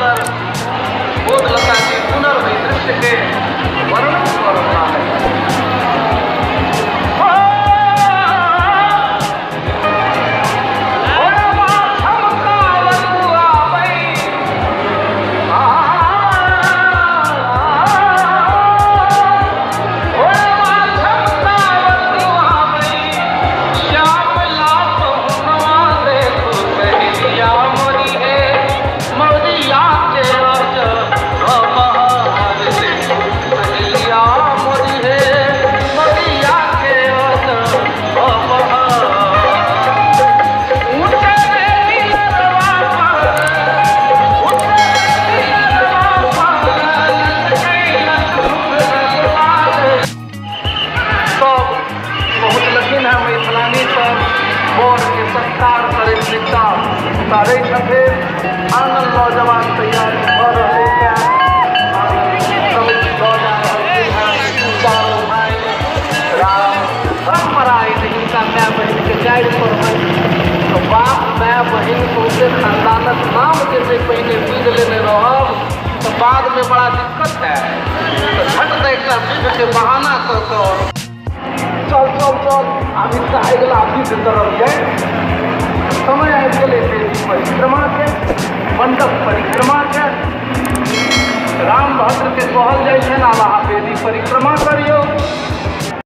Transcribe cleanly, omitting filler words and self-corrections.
सुंदर बोधलता के पुनर्वही दृश्य के वर्णन कर रहा है। सारे छठे आंगन नौजवान तैयार हो रहे हैं। परंपरा नहीं का मैं बहन के जाय पर तो बाप मैं बहन को उनके खानदानक नाम के से पहले बीज लेने रहो तो बाद में बड़ा दिक्कत है। तो झट देखकर बीज के बहाना कर चल चल चल अभी साइकिल आपकी तरफ जाए समय आए चले परिक्रमा के मंडप परिक्रमा के राम भद्र के कहल जाए वहाँ बेदी परिक्रमा करियो।